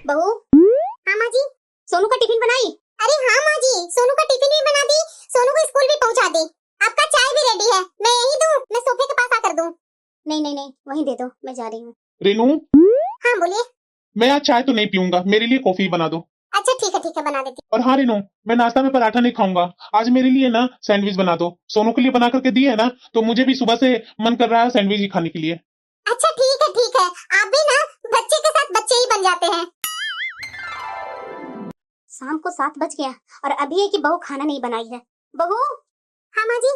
बहू। हाँ माँ जी। सोनू का टिफिन बनाई? अरे हाँ माँ जी, सोनू का टिफिन भी बना दी, सोनू को स्कूल भी पहुँचा दी। आपका चाय भी रेडी है, मैं यही दूं, मैं सोफे के पास आकर दूं? नहीं नहीं नहीं, वहीं दे दो, मैं जा रही हूँ। रेनू, हाँ बोलिए। मैं आज चाय तो नहीं पीऊंगा, मेरे लिए कॉफी बना दो। अच्छा ठीक है बना देती और हाँ रेनू, मैं नाश्ता में पराठा नहीं खाऊंगा, आज मेरे लिए ना सैंडविच बना दो। सोनू के लिए बना करके दी है ना, तो मुझे भी सुबह से मन कर रहा है सैंडविच ही खाने के लिए। अच्छा ठीक है, आप भी ना बच्चे के साथ बच्चे ही बन जाते हैं। शाम को 7 बज गया और अभी है कि बहू खाना नहीं बनाई है। बहू। हाँ माँ जी।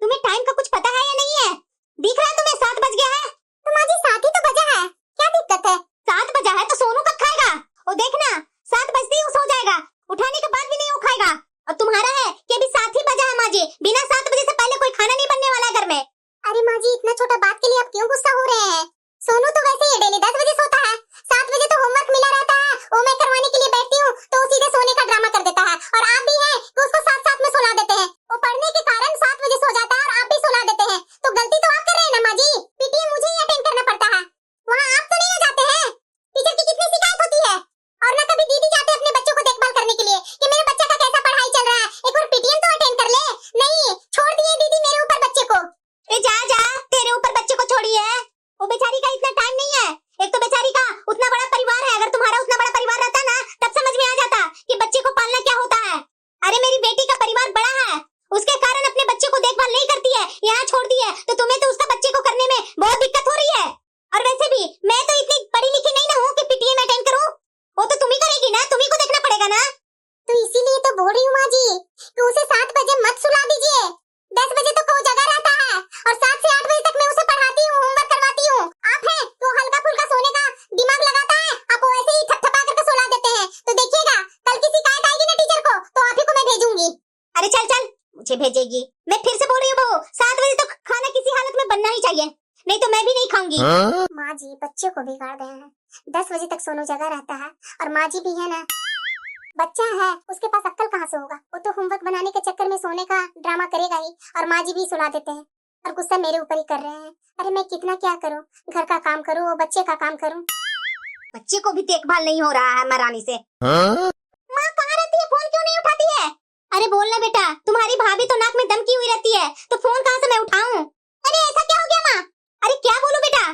तुम्हें टाइम का कुछ पता है या नहीं है? दिख रहा है तुम्हें 7 बज गया है? तो माँ जी 7 ही तो बजा है, क्या दिक्कत है? 7 बजा है तो सोनू कब खाएगा? वो देखना 7 बजते ही वो सो जाएगा, उठाने के बाद भी नहीं वो खाएगा। और तुम्हारा है कि अभी 7 ही बजा है माँ जी, बिना 7 बजे से पहले कोई खाना नहीं बनने वाला घर में। अरे माँ जी, इतना छोटा बात के लिए आप क्यों गुस्सा हो रहे हैं? सोनू तो वैसे ही डेली 10 बजे सोता है, 7 बजे तो होमवर्क मिला रहता है, वो मैं करवाने के लिए बैठती हूँ तो वो सीधे सोने का ड्रामा कर देता है। और आप भी हैं कि उसको साथ में सुला देते हैं, वो पढ़ने के कारण 7 बजे सो जाता है और आप भी सुला देते हैं। तो गलती तो आप कर रहे हैं ना माँ जी, पीटीएम मुझे ही अटेंड करना पड़ता है, वहाँ आप तो नहीं आ जाते हैं। टीचर की कितनी शिकायत होती है, और ना कभी दीदी जाते अपने बच्चों को देखभाल करने के लिए कि मेरे बच्चे का कैसा पढ़ाई चल रहा है, एक बार पीटीएम तो अटेंड कर ले। नहीं, छोड़ दिए दीदी मेरे ऊपर बच्चे को। जा जा, तेरे ऊपर बच्चे को छोड़ी है, वो बेचारी का इतना टाइम नहीं है। एक तो बेचारी का उतना बड़ा परिवार है, अगर तुम्हारा उतना बड़ा परिवार रहता ना तब समझ में आ जाता कि बच्चे को पालना क्या होता है। अरे मेरी बेटी का परिवार बड़ा है, उसके कारण अपने बच्चे को देखभाल नहीं करती है, यहाँ छोड़ दी है, तो तुम्हें तो उसका बच्चे को करने में बहुत दिक्कत हो रही है। और वैसे भी मैं तो इतनी पढ़ी लिखी नहीं ना हूँ कि पीटीएम अटेंड करूँ, वो तो तुम ही करेगी ना, तुम्ही को देखना पड़ेगा ना। तो इसीलिए तो बोल रही हूँ माँ जी कि उसे 7 बजे मत सुला दीजिए, 10 बजे तक वो जगा रहता है और 7 से 8 बजे तक मैं उसे पढ़ाती हूँ, होमवर्क करवाती हूँ। आप हैं तो हल्का फुल्का सोने का दिमाग लगाता है, आप वैसे ही थपथपा करके सुला देते हैं। तो देखिएगा कल की शिकायत आएगी ना टीचर को तो आप ही को मैं भेजूंगी। अरे चल चल, मुझे भेजेगी? मैं फिर से बोल रही हूँ बहू, 7 बजे तक खाना किसी हालत में बनना ही चाहिए, नहीं तो मैं भी नहीं खाऊंगी। माँ जी बच्चे को बिगाड़ रहे हैं, 10 बजे तक सोनू जगा रहता है और माँ जी भी है ना, बच्चा है उसके पास अक्ल कहाँ से होगा, वो तो होमवर्क बनाने के चक्कर में सोने का ड्रामा करेगा ही, और माँ जी भी सुला देते हैं और गुस्सा मेरे ऊपर ही कर रहे हैं। अरे मैं कितना क्या करूँ, घर का काम करूँ और बच्चे का काम करूँ। बच्चे को भी देखभाल नहीं हो रहा है महारानी से। माँ कहाँ रहती है, फोन क्यों नहीं उठाती है? अरे बोलना बेटा, तुम्हारी भाभी तो नाक में दम की हुई रहती है, तो फोन कहाँ से मैं उठाऊं? अरे ऐसा क्या हो गया माँ? अरे क्या बोलूं बेटा,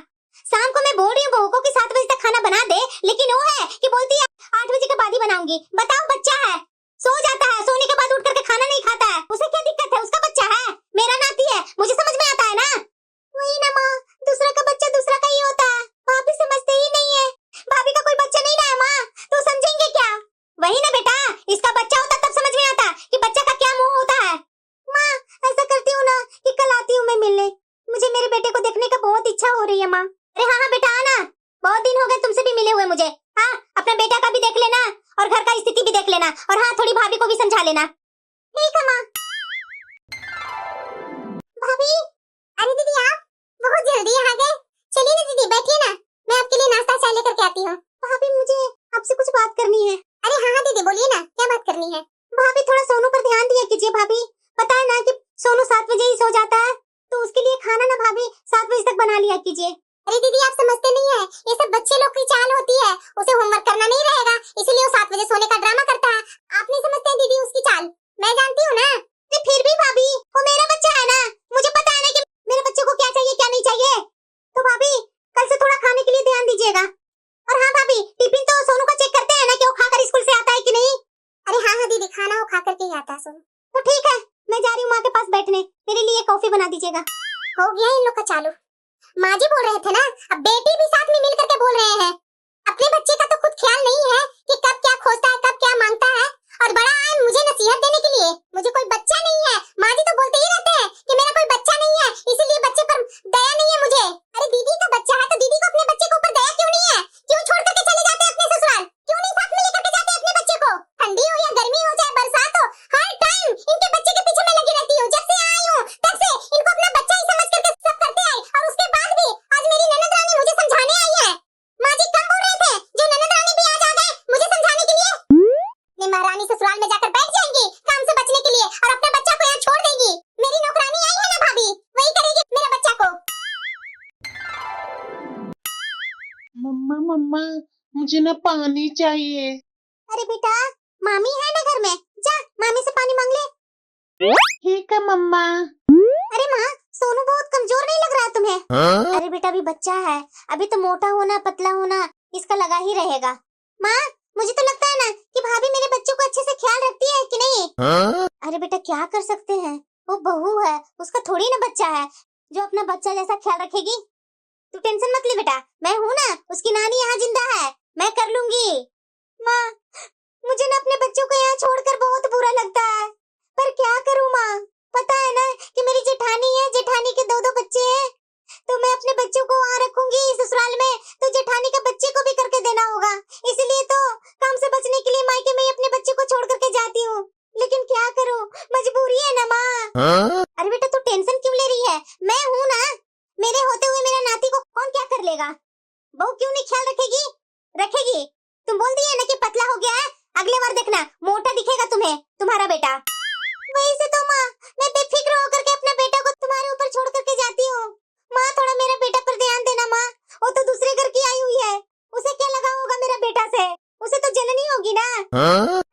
शाम को मैं बोल रही हूँ बहू को कि 7 बजे तक खाना बना दे, लेकिन वो है कि बोलती है 8 बजे के बाद ही बनाऊंगी। बताओ, बच्चा है, सो जाता है, सोने के बाद उठ करके खाना नहीं खाता है, उसे क्या दिक्कत है? उसका बच्चा है, मेरा नाती है, मुझे समझ में आता है ना। वही ना माँ, दूसरा का बच्चा दूसरा का ही होता है, भाभी समझते ही नहीं है। भाभी का कोई बच्चा नहीं रहा है माँ, तो समझेंगे क्या? वही ना बेटा, इसका बच्चा होता तब समझ में आता कि बच्चा का क्या मुंह होता है। माँ ऐसा करती हूँ ना कि कल आती हूँ मैं मिलने, मुझे मेरे बेटे को देखने का बहुत इच्छा हो रही है माँ। अरे हाँ हाँ बेटा आना, बहुत दिन हो गए तुमसे भी मिले हुए मुझे। हाँ, अपना बेटा का भी देख लेना और घर का स्थिति भी देख लेना, और हाँ थोड़ी भाभी को भी समझा लेना। ठीक है माँ। भाभी, अरे दीदी आप बहुत जल्दी आ गए, चलिए ना दीदी बैठिए ना, मैं आपके लिए नाश्ता चाय लेकर के आती हूँ। भाभी मुझे आपसे कुछ बात करनी है। अरे हाँ हाँ दीदी बोलिए ना, क्या बात करनी है? भाभी थोड़ा सोनू पर ध्यान दिया कीजिए भाभी, पता है ना कि सोनू 7 बजे ही सो जाता है, तो उसके लिए खाना ना भाभी 7 बजे तक बना लिया कीजिए। अरे दीदी आप समझते नहीं है, ये सब बच्चे लोग की चाल होती है, उसे होमवर्क करना नहीं रहेगा इसीलिए वो 7 बजे सोने का ड्रामा करता है। आप नहीं समझते हैं दीदी उसकी चाल, मैं जानती हूँ ना। फिर भी भाभी वो मेरा बच्चा है ना, मुझे पता है ना कि मेरे बच्चे को क्या चाहिए क्या नहीं चाहिए। तो भाभी कल से थोड़ा खाने के लिए ध्यान दीजिएगा। और हाँ भाभी, टिफिन तो सोनू का चेक करते हैं ना कि वो खाकर स्कूल से आता है कि नहीं। अरे हाँ हाँ दीदी, खाना वो खा करके ही आता है सोनू। तो ठीक है, मैं जा रही हूँ माँ के पास बैठने, मेरे लिए कॉफी बना दीजिएगा। हो गया इन लोग का चालू, माँ जी बोल रहे थे ना, अब बेटी भी साथ में मिल करके बोल रहे हैं। अपने बच्चे का तो खुद ख्याल नहीं है कि कब क्या खोजता है कब क्या मांगता है, और बड़ा आए मुझे नसीहत देने के लिए। मुझे कोई बच्चा नहीं है, माँ जी तो बोलते ही रहते हैं कि मेरा कोई बच्चा नहीं है, इसीलिए बच्चे पर दया नहीं है मुझे। अरे दीदी का बच्चा है तो दीदी को अपने बच्चे के ऊपर दया क्यों नहीं है? क्यों छोड़ करके चले जाते अपने ससुराल? क्यों नहीं साथ में लेकर के जाते अपने बच्चे को? ठंडी हो या गर्मी हो चाहे बरसात हो, हर टाइम इनके बच्चे के पीछे मैं लगी रहती हूँ। जब से आई हूँ तब से इनको अपना बच्चा ही समझ करके सब करते आए, और उसके बाद भी आज मेरी ननद रानी मुझे समझाने आई है। माँ जी कब बोल रहे थे, जो मुझे ना पानी चाहिए। अरे बेटा, मामी है ना घर में, जा मामी से पानी मांग ले। ठीक है मम्मा। अरे माँ, सोनू बहुत कमजोर नहीं लग रहा तुम्हें? अरे बेटा, अभी बच्चा है, अभी तो मोटा होना पतला होना इसका लगा ही रहेगा। माँ, मुझे तो लगता है ना कि भाभी मेरे बच्चों को अच्छे से ख्याल रखती है कि नहीं? अरे बेटा, क्या कर सकते हैं, वो बहू है, उसका थोड़ी ना बच्चा है जो अपना बच्चा जैसा ख्याल रखेगी। तू टेंशन मत ले बेटा, मैं हूँ ना, उसकी नानी यहाँ जिंदा है, मैं कर लूंगी। माँ, मुझे ना अपने बच्चों को यहाँ छोड़कर बहुत बुरा लगता है, पर क्या करूँ माँ, पता है ना कि मेरी जेठानी है, जेठानी के 2-2 बच्चे हैं, तो मैं अपने बच्चों को वहाँ रखूंगी ससुराल में, तो जेठानी का बच्चे को भी करके देना होगा, इसलिए तो काम से बचने के लिए मायके में अपने बच्चे को छोड़ करके जाती हूँ, लेकिन क्या करूँ, मजबूरी है ना माँ। अरे बेटा, तू टेंशन क्यों ले रही है, मैं हूँ ना, मेरे होते हुए मेरा नाती को कौन क्या कर लेगा। बहू क्यों नहीं ख्याल रखेगी, रखेगी। तुम बोल दिए ना कि पतला हो गया है, अगले बार देखना मोटा दिखेगा तुम्हें तुम्हारा बेटा। वही से तो माँ, मैं बेफिक्र होकर के अपना बेटा को तुम्हारे ऊपर छोड़ करके जाती हूँ। माँ, थोड़ा मेरे बेटा पर ध्यान देना माँ, वो तो दूसरे घर की आई हुई है, उसे क्या लगा होगा मेरा बेटा से, उसे तो जननी होगी ना।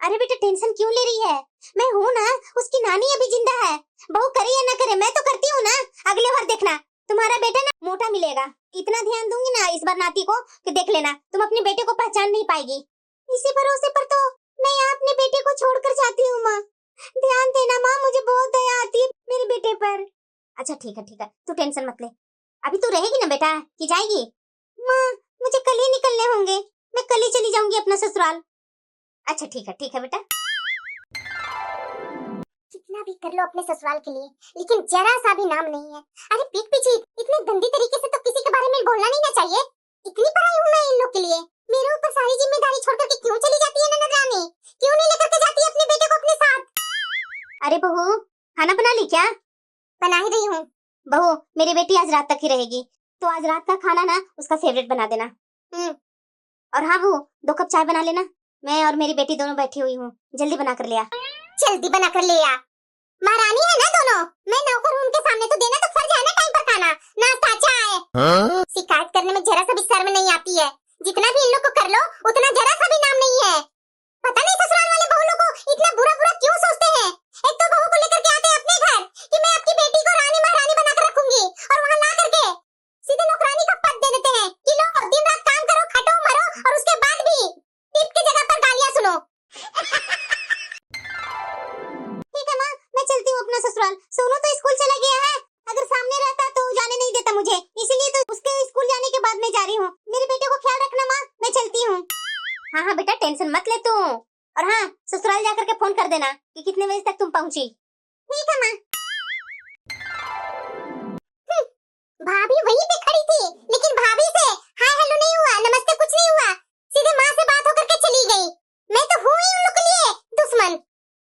अरे बेटा, टेंशन क्यों ले रही है, मैं हूँ ना, उसकी नानी अभी जिंदा है, बहू करे या ना करे मैं तो करती हूँ ना। अगले बार देखना तुम्हारा बेटा ना मोटा मिलेगा, इतना ध्यान दूंगी ना इस बार नाती को कि देख लेना तुम अपने बेटे को पहचान नहीं पाएगी। इसी भरोसे पर तो मैं यहाँ अपने बेटे को छोड़कर जाती हूँ माँ, ध्यान देना माँ, मुझे बहुत दया आती है मेरे बेटे पर। अच्छा ठीक है, तू टेंशन मत ले, अभी तू रहेगी ना बेटा कि जाएगी? माँ, मुझे कल ही निकलने होंगे, मैं कल ही चली जाऊंगी अपना ससुराल। अच्छा ठीक है बेटा। कितना भी कर लो अपने ससुराल के लिए, लेकिन जरा सा भी नाम नहीं है। अरे पीठ पीछे इतने गंदी तरीके से तो किसी के बारे में बोलना नहीं ना चाहिए। इतनी पढ़ाई हूँ मैं इन लोग के लिए, मेरे ऊपर सारी जिम्मेदारी छोड़ करके क्यों चली जाती है ननद रानी, क्यों नहीं लेकर के जाती अपने बेटे को अपने साथ? अरे बहू, खाना बना ली क्या? बना ही रही हूँ। बहू, मेरी बेटी आज रात तक ही रहेगी, तो आज रात का खाना ना उसका फेवरेट बना देना। और हाँ बहू, 2 कप चाय बना लेना, मैं और मेरी बेटी दोनों बैठी हुई हूँ, जल्दी बना कर ले आ। जल्दी बना कर ले आ, महारानी है ना दोनों, मैं नौकर हूँ, उनके सामने तो देना तो फर्ज है ना टाइम पर खाना, नाश्ता चाय। शिकायत करने में जरा सा भी शर्म नहीं आती है, जितना भी इन लोग को कर लो उतना जरा सा भी नाम नहीं है। पता नहीं ससुराल वाले बहू लोग को इतना बुरा बुरा क्यों सोचते हैं। एक तो बहू को लेकर के आते हैं अपने घर कि मैं आपकी बेटी को रानी महारानी बनाकर रखूंगी, और वहाँ ला करके सीधे नौकरानी का पद दे देते हैं कि लो दिन रात काम करो, खटो मरो, और उसके बाद भी टिप की जगह पर गालियाँ सुनो। ठीक है माँ, मैं चलती हूँ अपना ससुराल, सोनू तो स्कूल चला गया है, अगर सामने रहता तो जाने नहीं देता मुझे, इसीलिए तो उसके स्कूल जाने के बाद मैं जा रही हूँ। मेरे बेटे को ख्याल रखना माँ, मैं चलती हूँ। हाँ बेटा, टेंशन मत ले तू, और हाँ ससुराल जाकर के फोन कर देना कि कितने बजे तक तुम पहुँची। ठीक है माँ। भाभी वहीं पे खड़ी थी, लेकिन भाभी से हाय हेलो नहीं हुआ, नमस्ते कुछ नहीं हुआ, सीधे माँ से बात होकर के चली गई। मैं तो हूँ ही उन लोग के लिए दुश्मन,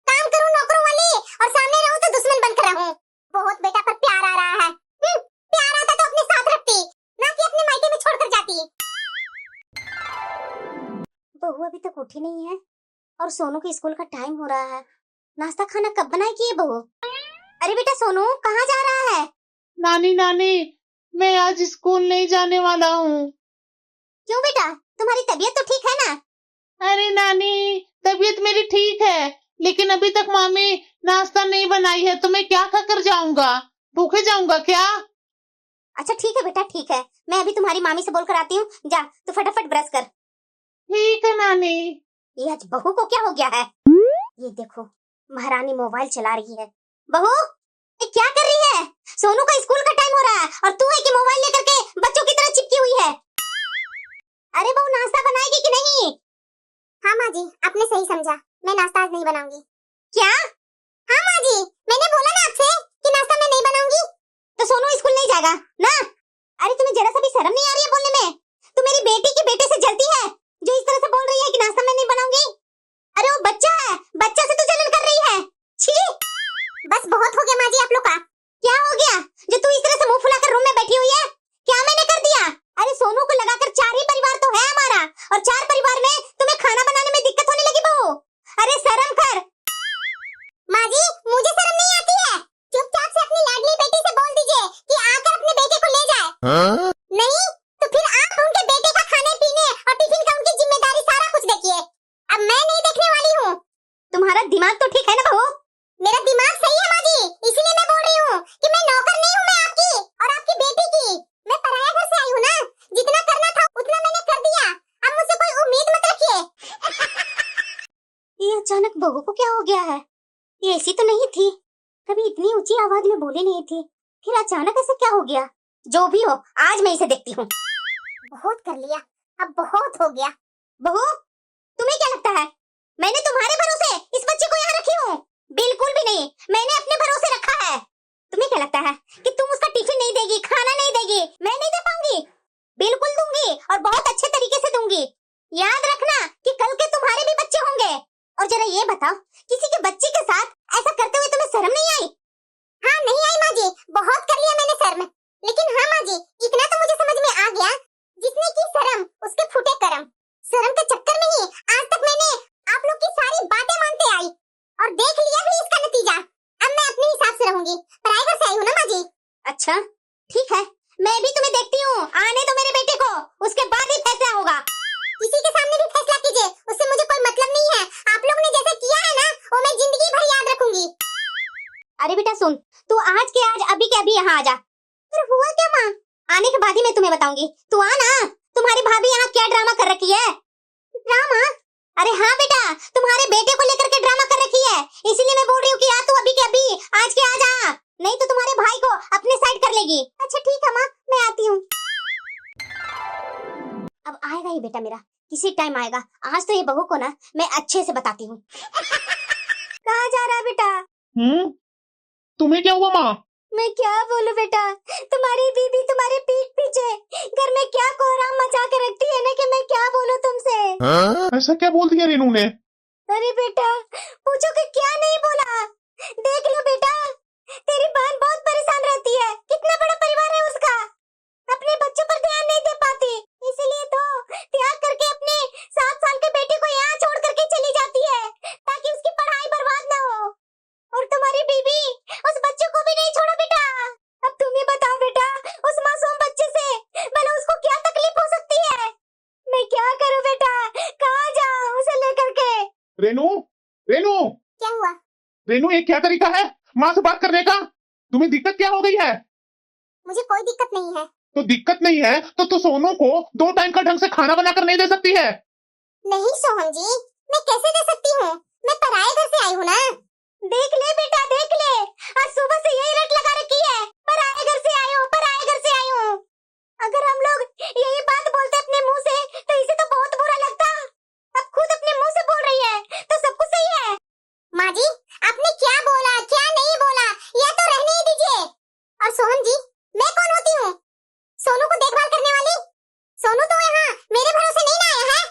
काम करूँ नौकरों वाली और सामने रहूँ तो दुश्मन बनकर रहूँ। बहुत बेटा पर प्यार आ रहा है, प्यार आता तो अपने साथ रखती, ना कि अपने मायके में छोड़कर जाती। बहू अभी तक उठी नहीं है, और सोनू के स्कूल का टाइम हो रहा है, नाश्ता खाना कब बनाएगी ये बहू? अरे बेटा सोनू, कहाँ जा रहा है? नानी, मैं आज स्कूल नहीं जाने वाला हूँ। क्यों बेटा, तुम्हारी तबीयत तो ठीक है ना? अरे नानी, तबीयत मेरी ठीक है, लेकिन अभी तक मामी नाश्ता नहीं बनाई है, तो मैं क्या खाकर जाऊंगा, भूखे जाऊंगा क्या? अच्छा ठीक है बेटा, ठीक है, मैं अभी तुम्हारी मामी से बोलकर आती हूँ, जा तू फटाफट ब्रश कर। ठीक है नानी। ये आज बहू को क्या हो गया है? ये देखो, महारानी मोबाइल चला रही है। बहू, ये क्या कर रही है? सोनू का स्कूल का टाइम हो रहा है और तू है कि मोबाइल लेकर के बच्चों की तरह चिपकी हुई है। अरे बहू, नाश्ता बनाएगी कि नहीं? हाँ माँ जी, आपने सही समझा, मैं नाश्ता आज नहीं बनाऊंगी। क्या? हाँ माँ जी, मैंने बोला ना आपसे कि नाश्ता मैं नहीं बनाऊंगी। तो सोनू स्कूल नहीं जाएगा ना? अरे तुम्हें जरा सा भी शर्म नहीं आ रही है बोलने में? तू मेरी बेटी के बेटे से जलती है जो इस तरह से बोल रही है कि नाश्ता मैं नहीं बनाऊंगी? अरे वो बच्चा है, बच्चा से तू जलन कर रही है। छी, बस बहुत हो गया माँ जी आप लोग का। क्या हो गया जो तू इस तरह से मुंह फुलाकर रूम में बैठी हुई है? क्या मैंने कर दिया? अरे सोनू को लगाकर 4 ही परिवार तो है हमारा, और 4 परिवार में तुम्हें खाना बनाने में दिक्कत होने लगी बहू। अरे शर्म कर। माँ जी, मुझे शर्म नहीं आती है, चुपचाप से अपनी लाडली बेटी से बोल दीजिए कि आकर अपने बेटे को ले जाए। नहीं तो फिर आप उनके बेटे का खाने पीने और टिफिन का उनकी जिम्मेदारी अचानक बहू को क्या हो गया है? ये ऐसी तो नहीं थी, कभी इतनी ऊंची आवाज में बोली नहीं थी, फिर अचानक ऐसे क्या हो गया? जो भी हो, आज मैं इसे देखती हूँ। बहुत कर लिया, अब बहुत हो गया। बहू, तुम्हें क्या लगता है मैंने तुम्हारे भरोसे इस बच्चे को यहाँ रखी हूँ? बिल्कुल भी नहीं, मैंने अपने भरोसे रखा है। तुम्हें क्या लगता है कि तुम उसका टिफिन नहीं देगी, खाना नहीं देगी? मैं नहीं दे पाऊंगी, बिल्कुल दूंगी और बहुत अच्छे तरीके से दूंगी। याद रखना कि कल के तुम्हारे भी बच्चे होंगे। और जरा ये बताओ, किसी के बच्चे के साथ ऐसा करते हुए तुम्हें शर्म नहीं आई? हाँ नहीं आई माँ जी, बहुत कर लिया मैंने शर्म। लेकिन हाँ माँ जी, इतना तो मुझे समझ में आ गया, जिसने की शर्म उसके फूटे करम। शर्म के चक्कर में ही आज तक मैंने आप लोग की सारी बातें मानते आई और देख लिया भी इसका नतीजा। अब मैं अपने हिसाब से रहूंगी, पराए घर से आई हूँ ना माँ जी। अच्छा ठीक है, मैं भी तुम्हें देखती हूँ। आने दो मेरे बेटे को, उसके बाद ही फैसला होगा। किसी के सामने भी फैसला कीजिए, उससे मुझे कोई मतलब नहीं है। आप लोग ने जैसा किया है ना, वो मैं जिंदगी भर याद रखूंगी। अरे बेटा सुन, तू आज के आज अभी के अभी यहाँ आ जा। अरे हुआ क्या माँ? आने के बाद ही मैं तुम्हें बताऊंगी। तू आ ना। तुम्हारी भाभी यहाँ क्या ड्रामा कर रखी है? ड्रामा? अरे हाँ बेटा, तुम्हारे बेटे को लेकर के ड्रामा कर रखी है, इसीलिए मैं बोल रही हूँ कि आ तू अभी के अभी, आज के आज आ, नहीं तो तुम्हारे भाई को अपने साइड कर लेगी। अच्छा ठीक है माँ, मैं आती हूँ। अब आएगा ही बेटा मेरा, किसी टाइम आएगा। आज तो ये बहू को ना मैं अच्छे से बताती हूँ। कहाँ जा रहा है बेटा? तुम्हें क्या हुआ माँ? मैं क्या बोलूं बेटा, तुम्हारी बीबी तुम्हारे पीठ पीछे घर में क्या कोहराम मचा के रखती है ना कि मैं क्या बोलूं तुमसे। ऐसा क्या बोल दिया रेनू ने? अरे बेटा पूछो कि क्या नहीं बोला। देख लो बेटा, तेरी बहन बहुत परेशान रहती है, कितना बड़ा परिवार है उसका, अपने बच्चों पर ध्यान नहीं दे पाती, इसीलिए तो त्याग करके अपने 7 साल के बेटे को यहाँ छोड़ करके चली जाती है ताकि उसकी पढ़ाई बर्बाद ना हो। और तुम्हारी बीबी उस बच्चे को भी नहीं छोड़ा बेटा। अब तुम ही बताओ बेटा, उस मासूम बच्चे से भला उसको क्या तकलीफ हो सकती है? मैं क्या करूं बेटा, कहाँ जाऊं उसे लेकर के? रेनू, रेनू, क्या हुआ? रेनू, ये क्या तरीका है माँ से बात करने का? तुम्हें दिक्कत क्या हो गई है? मुझे कोई दिक्कत नहीं है। तो दिक्कत नहीं है तो तू सोनू को 2 टाइम का ढंग से खाना बनाकर नहीं दे सकती है? नहीं सोहन जी, मैं कैसे दे सकती हूँ, मैं पराए घर से आई हूँ ना। देख ले बेटा देख ले, आज सुबह से यही रट लगा रखी है, पराए घर से आई हूँ, पराए घर से आई हूँ। अगर हम लोग यही बात बोलते अपने मुंह से तो इसे तो बहुत बुरा लगता। अब खुद अपने मुंह से बोल रही है तो सब कुछ सही है। माँ जी, आपने क्या बोला क्या नहीं बोला यह तो रहने ही दीजिए। और सोहन जी, मैं कौन होती हूँ सोनू को देखभाल करने वाली? सोनू तो यहाँ मेरे भरोसे नहीं ना आया है,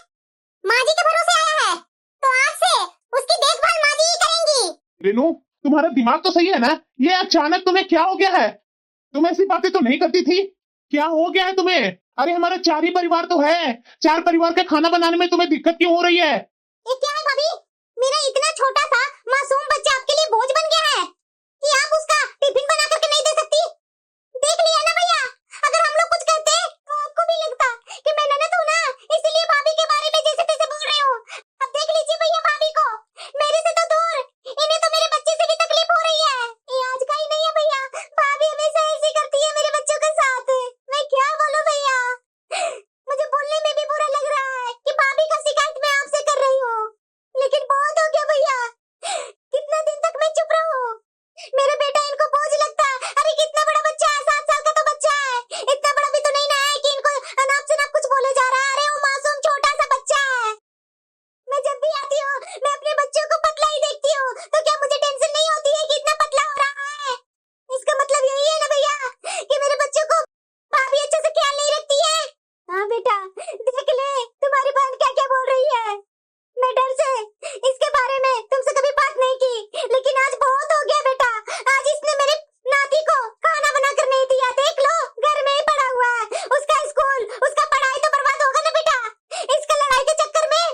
माँ जी के भरोसे आया है, तो आज से उसकी देखभाल माँ जी ही करेंगी। रेनू, तुम्हारा दिमाग तो सही है ना? ये अचानक तुम्हें क्या हो गया है? तुम ऐसी बातें तो नहीं करती थी, क्या हो गया है तुम्हें? अरे हमारा 4 ही परिवार तो है, 4 परिवार के खाना बनाने में तुम्हें दिक्कत क्यों हो रही है? ये क्या है भाभी, मेरा इतना छोटा सा मासूम बच्चा आपके लिए बोझ बन गया है कि आप उसका टिफिन बना करके नहीं दे सकती? देख लिया ना भैया, अगर हम लोग कुछ करते तो आपको भी लगता कि मैं ननद हूं ना, इसीलिए भाभी के बारे में जैसे तैसे बोल रही हूँ। अब देख लीजिए भैया भाभी को, मेरे से तो दूर, इन्हें तो मेरे बच्चे से भी तकलीफ हो रही है। ये आज का ही नहीं है भैया, भाभी हमेशा ऐसी करती है मेरे बच्चों के साथ। मैं क्या बोलूं भैया, मुझे बोलने में भी बुरा लग रहा है कि भाभी का शिकायत मैं आपसे कर रही हूँ, लेकिन बहुत हो गया भैया, कितना दिन तक मैं चुप रहूं? मेरे बेटा इनको बोझ लगता। अरे कितना बड़ा बच्चा है, 7 साल का तो बच्चा है, इतना बड़ा भी तो नहीं ना है कि इनको अनाप शनाप कुछ बोले जा रहा है। अरे वो मासूम छोटा सा बच्चा है। मैं जब भी आती हूँ मैं अपने बच्चों को पतला ही देखती हूँ, तो क्या मुझे टेंशन नहीं होती है कि इतना पतला हो रहा है? इसका मतलब यही है ना भैया कि मेरे बच्चों को भाभी अच्छे से ख्याल नहीं रखती है। हाँ बेटा देख ले, तुम्हारी बहन क्या क्या बोल रही है। मैं डर से इसके बारे में तुमसे कभी बात नहीं की, लेकिन आज बहुत हो गया बेटा। आज इसने मेरे नाती को खाना बनाकर नहीं दिया, देख लो घर में ही पड़ा हुआ है, उसका स्कूल उसका पढ़ाई तो बर्बाद होगा ना बेटा इसका लड़ाई के चक्कर में।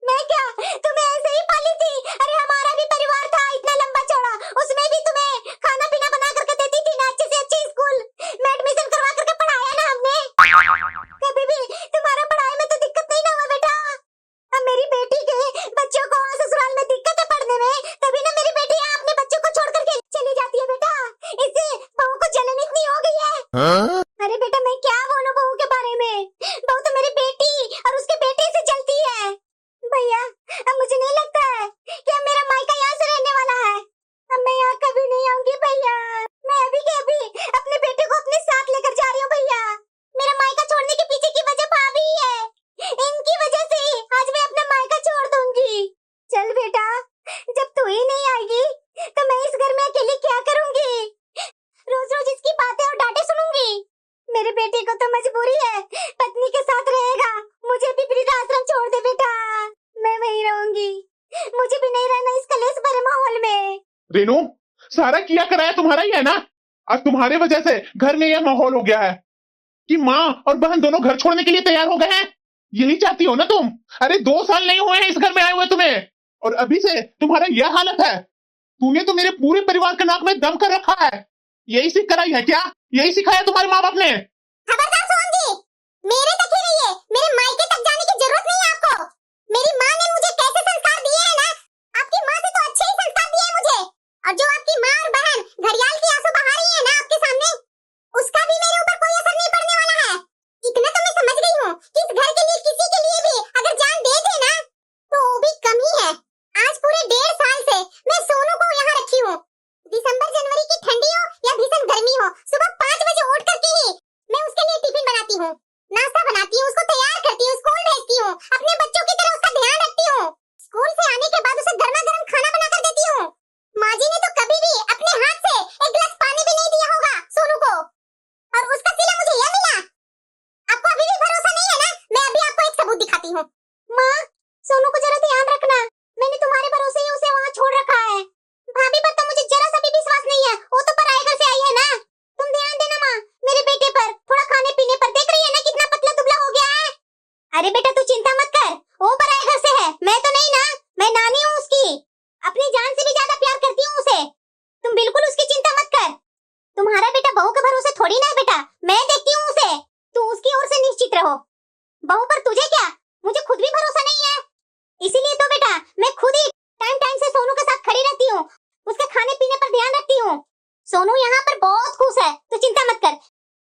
मैं क्या तुम्हें ऐसे ही पाली थी? अरे हमारा भी परिवार था इतना लंबा चौड़ा, उसमें भी तुम्हें खाना पीना बना करके देती थी ना, अच्छे से अच्छी स्कूल में एडमिशन करवा करके पढ़ाया ना हमने। कभी भी तुम्हारा पढ़ाई में तो दिक्कत नहीं ना हुआ बेटा? अब मेरी बेटी के बच्चों को ससुराल में दिक्कत है पढ़ने में, तभी ना मेरी बेटी यहाँ अपने बच्चों को छोड़ करके चली जाती है बेटा, इससे बहू को जलन इतनी हो गई है। अरे बेटा मैं क्या बोलूं बहू के बारे में, बहू तो मेरी बेटी और उसके बेटे से जलती है। भैया अब मुझे नहीं लगता है बेटा, मैं वहीं रहूंगी। मुझे भी नहीं रहना इस कलेश भरे माहौल में। रेनू, सारा किया कराया तुम्हारा ही है ना। आज तुम्हारे वजह से घर में यह माहौल हो गया है कि माँ और बहन दोनों घर छोड़ने के लिए तैयार हो गए हैं। यही चाहती हो ना तुम? अरे 2 साल नहीं हुए हैं इस घर में आए हुए तुम्हें, और अभी से तुम्हारा यह हालत है। तूने तो मेरे पूरे परिवार के नाक में दम कर रखा है। यही सीख कराई है क्या? यही सिखाया तुम्हारे माँ बाप ने? खबरदार सोहन जी, मेरे तक ही रहिए, मेरे मायके तक जाने की जरूरत नहीं है आपको। मेरी माँ ने मुझे कैसे संस्कार दिए हैं ना, आपकी माँ से तो अच्छे ही संस्कार दिए हैं मुझे। और जो आपकी माँ और बहन घड़ियाल के आंसू बहा रही है ना आपके सामने, उसका भी मेरे ऊपर कोई असर नहीं पड़ने वाला है। इतना तो मैं समझ गई हूँ कि इस घर के लिए किसी के लिए भी अगर जान दे दे ना तो वो भी कम ही है। आज पूरे 1.5 साल से मैं सोनू को यहाँ रखी हूँ। दिसंबर जनवरी की ठंडी हो या भीषण गर्मी हो, सुबह 5 बजे उठ करके ही मैं उसके लिए टिफिन बनाती हूँ, नाश्ता बनाती हूँ, उसको तैयार करती हूँ, स्कूल भेजती हूँ, अपने बच्चों की तरह उसका ध्यान रखती हूँ। स्कूल से आने के बाद उसे गर्मा गर्म खाना बना कर देती हूँ। माँ जी ने तो कभी भी अपने हाथ से एक गिलास पानी भी नहीं दिया होगा सोनू को, और उसका सिला मुझे यह मिला। आपको अभी भी भरोसा नहीं है ना? मैं अभी आपको एक सबूत दिखाती हूँ। माँ, सोनू को जरा ध्यान रखना। मैंने तुम्हारे भरोसे ही उसे वहाँ छोड़ रखा है। भाभी पर तो मुझे जरा सा भी विश्वास नहीं है। वो तो पराए घर से आई है ना। तुम ध्यान देना माँ, मेरे बेटे पर, थोड़ा खाने पीने पर। देख रही है ना कितना पतला दुबला हो गया है। अरे बेटा तू चिंता मत कर, वो पराए घर से है, मैं तो नहीं ना। मैं नानी हूँ उसकी, अपनी जान से भी ज्यादा प्यार करती हूँ उसे। तुम बिल्कुल उसकी चिंता मत कर। तुम्हारा बेटा बहू के भरोसे थोड़ी ना है बेटा, मैं देखती हूँ उसे। तू उसकी ओर से निश्चित रहो। बहू पर तुझे क्या, मुझे खुद भी भरोसा नहीं है। इसीलिए तो बेटा मैं खुद ही टाइम टाइम से सोनू के साथ खड़ी रहती हूँ, उसके खाने पीने पर ध्यान रखती हूँ। सोनू यहाँ पर बहुत खुश है, तो चिंता मत कर।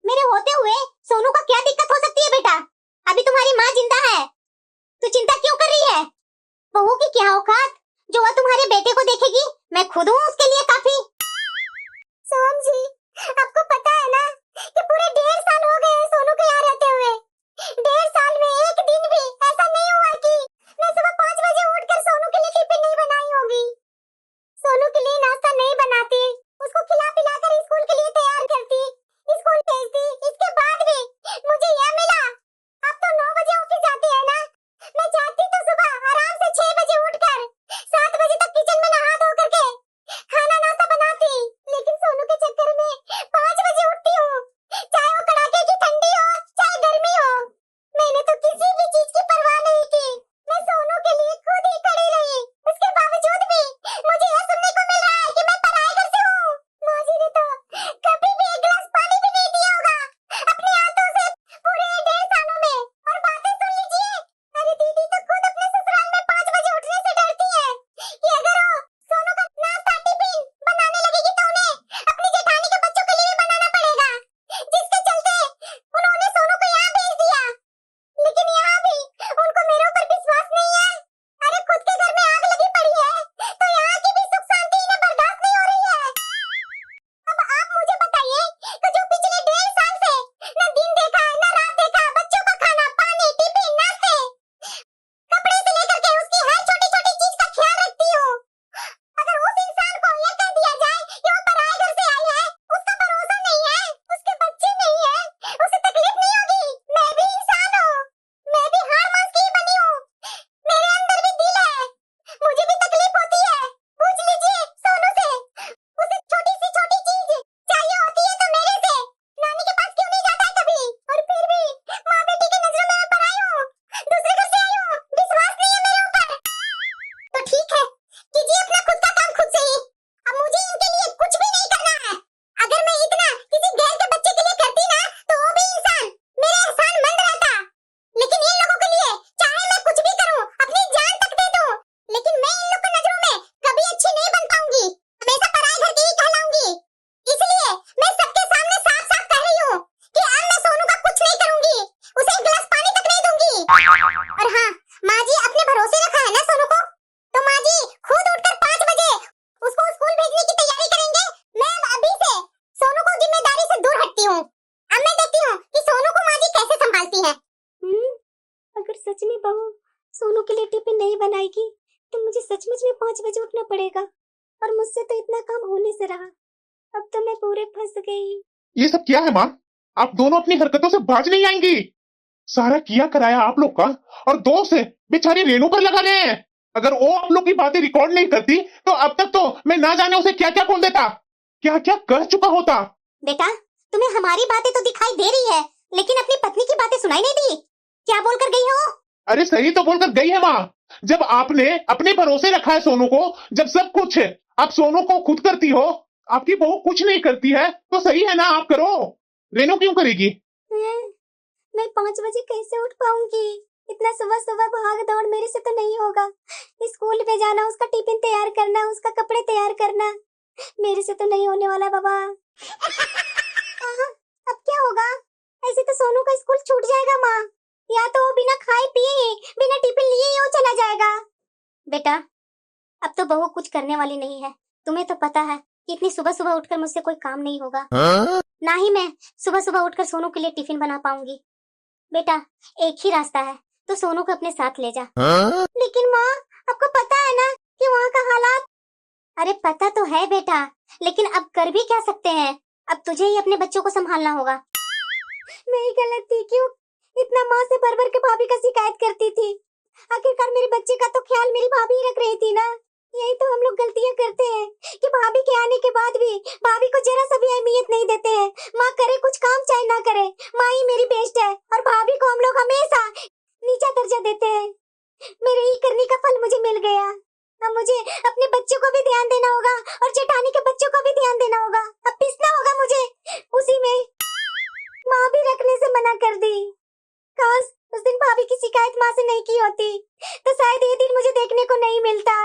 मेरे होते हुए सोनू का क्या दिक्कत हो सकती है बेटा? अभी तुम्हारी माँ जिंदा है, तू चिंता क्यों कर रही है? बहू की क्या औकात जो वह तुम्हारे बेटे को देखेगी। मैं खुद हूँ उसके लिए काफी। सोहन जी, आपको पता है ना कि पूरे 1.5 साल हो गए हैं सोनू के यहाँ रहते हुए। 1.5 साल में एक दिन भी ऐसा नहीं हुआ कि मैं सुबह 5 बजे उठकर सोनू के लिए टिफिन नहीं बनाई होगी, सोनू के लिए नाश्ता नहीं बनाती, उसको खिला पिला कर स्कूल के लिए तैयार करती, स्कूल भेजती। इसके बाद भी मुझे यह मिला। आप तो 9 बजे ऑफिस जाते हैं ना, मैं चाहती तो सुबह आराम से 6 बजे उठकर 7 बजे तक किचन में नहा धो करके खाना नाश्ता बनाती, लेकिन सोनू के चक्कर में 5 बजे उठती हूँ, चाहे वो कड़ाके की ठंडी हो चाहे गर्मी हो। मैंने तो किसी भी चीज की परवाह नहीं की, मैं सोनू के लिए खुद ही खड़ी रही। उसके बावजूद भी मुझे यह सुनने को मिल रहा है कि मैं पराए घर से हूँ। माँ जी ने तो कभी भी एक गिलास पानी भी नहीं दिया होगा अपने हाथों से पूरे 1.5 सालों में। और बातें सुन लीजिए, अरे दीदी तो खुद अपने ससुराल में 5 बजे उठने से डरती है कि अगर वो सोनू का नाश्ता टिफिन बनाने लगेगी तो उन्हें अपनी जेठानी के बच्चों के लिए भी बनाना पड़ेगा, जिसके चलते उन्होंने सोनू को यहाँ भेज दिया। लेकिन यहाँ भी उनको मेरे ऊपर विश्वास नहीं है। अरे खुद के घर में आग लगी पड़ी है तो यहाँ की भी सुख शांति इन्हें बर्दाश्त नहीं हो रही है। अब आप मुझे बताइए कि जो पिछले 1.5 साल से न दिन देखा न रात देखा, बच्चों का खाना पानी टिफिन नाश्ते कपड़े से लेकर के उसकी हर छोटी छोटी चीज का ख्याल रखती हूँ, अगर उस इंसान को यह कह दिया जाए कि वो पराए घर से आई है, उसका भरोसा नहीं है, उसके बच्चे नहीं है, उसे तकलीफ नहीं होगी? मैं भी इंसान हूँ, मैं भी हार मांस की ही बनी हूँ, मेरे अंदर भी दिल है, मुझे भी तकलीफ होती है। पूछ लीजिए सोनू से, उसे छोटी सी छोटी चीज चाहिए होती है तो मेरे से नानी के पास क्यों नहीं जाता है कभी? और फिर भी माँ बेटी की नजरों में मैं पराई हूँ, दूसरे घर से आई हूँ, विश्वास नहीं है मेरे ऊपर। तो ठीक है, कीजिए अपना खुद का काम खुद से ही। अब मुझे इनके लिए कुछ भी नहीं करना है। अगर मैं इतना किसी गैर के बच्चे के लिए करती ना तो वो भी इंसान मेरे एहसान मंद रहता। लेकिन इन लोगों के लिए चाहे मैं कुछ भी करूं, अपनी जान तक दे दूं, लेकिन मैं इन लोगों की नजरों में कभी अच्छी नहीं बन पाऊंगी, हमेशा पराए घर की ही कहलाऊंगी। इसलिए मैं सबके सामने साफ साफ कह रही हूँ कि अब मैं सोनू का कुछ नहीं करूंगी, उसे एक गिलास पानी तक नहीं दूंगी। और हाँ, माँ जी अपने भरोसे रखा है ना सोनू को, तो माँ जी खुद उठकर 5 बजे उसको स्कूल भेजने की तैयारी करेंगे। मैं अब अभी से सोनू को जिम्मेदारी से दूर हटती हूँ। अब मैं देखती हूँ कि सोनू को माँ जी कैसे संभालती है। अगर सच में बहू सोनू के लिए टिफिन नहीं बनाएगी तो मुझे सचमुच में 5 बजे उठना पड़ेगा, और मुझसे तो इतना काम होने से रहा। अब तो मैं पूरे फंस गई। ये सब क्या है माँ? आप दोनों अपनी हरकतों से बाज नहीं आएंगी। सारा किया कराया आप लोग का, और दोष बेचारी रेनू पर लगा रहे हैं। अगर वो आप लोग की बातें रिकॉर्ड नहीं करती तो अब तक तो मैं ना जाने उसे क्या क्या बोल देता, क्या क्या कह चुका होता। बेटा तुम्हें हमारी बातें तो दिखाई दे रही है, लेकिन अपनी पत्नी की बातें सुनाई नहीं दी। क्या बोलकर गई हो? अरे सही तो बोलकर गई है माँ। जब आपने अपने भरोसे रखा है सोनू को, जब सब कुछ आप सोनू को खुद करती हो, आपकी बहू कुछ नहीं करती है, तो सही है ना आप करो। रेनू क्यों करेगी? मैं 5 बजे कैसे उठ पाऊंगी? इतना सुबह सुबह भाग दौड़ मेरे से तो नहीं होगा। स्कूल पे जाना, उसका टिफिन तैयार करना, उसका कपड़े तैयार करना, मेरे से तो नहीं होने वाला बाबा। अब क्या होगा? ऐसे तो सोनू का स्कूल छूट जाएगा माँ, या तो वो बिना खाए पिए बिना टिफिन लिए ही वो चला जाएगा। बेटा अब तो बहू कुछ करने वाली नहीं है। तुम्हें तो पता है कि इतनी सुबह सुबह उठकर मुझसे कोई काम नहीं होगा। ना ही मैं सुबह सुबह उठकर सोनू के लिए टिफिन बना पाऊंगी। बेटा एक ही रास्ता है, तो सोनू को अपने साथ ले जा। लेकिन माँ आपको पता है ना कि वहाँ का हालात। अरे पता तो है बेटा, लेकिन अब कर भी क्या सकते हैं। अब तुझे ही अपने बच्चों को संभालना होगा। मैं ही गलत थी, क्यों इतना माँ से भर भर के भाभी का शिकायत करती थी। आखिरकार मेरे बच्चे का तो ख्याल मेरी भाभी ही रख रही थी ना। यही तो हम लोग गलतियाँ करते हैं कि भाभी के आने के बाद भी भाभी को जरा सा भी अहमियत नहीं देते हैं। माँ करे कुछ काम चाहे ना करे, माँ ही मेरी बेस्ट है, और भाभी को हम लोग हमेशा नीचा दर्जा देते हैं। मेरे ही करने का फल मुझे मिल गया। अब मुझे अपने बच्चों को भी ध्यान देना होगा और जेठानी के बच्चों को भी ध्यान देना होगा। अब पिसना होगा मुझे उसी में। माँ भी रखने से मना कर दी। काश उस दिन भाभी की शिकायत माँ से नहीं की होती, तो शायद ये दिन मुझे देखने को नहीं मिलता।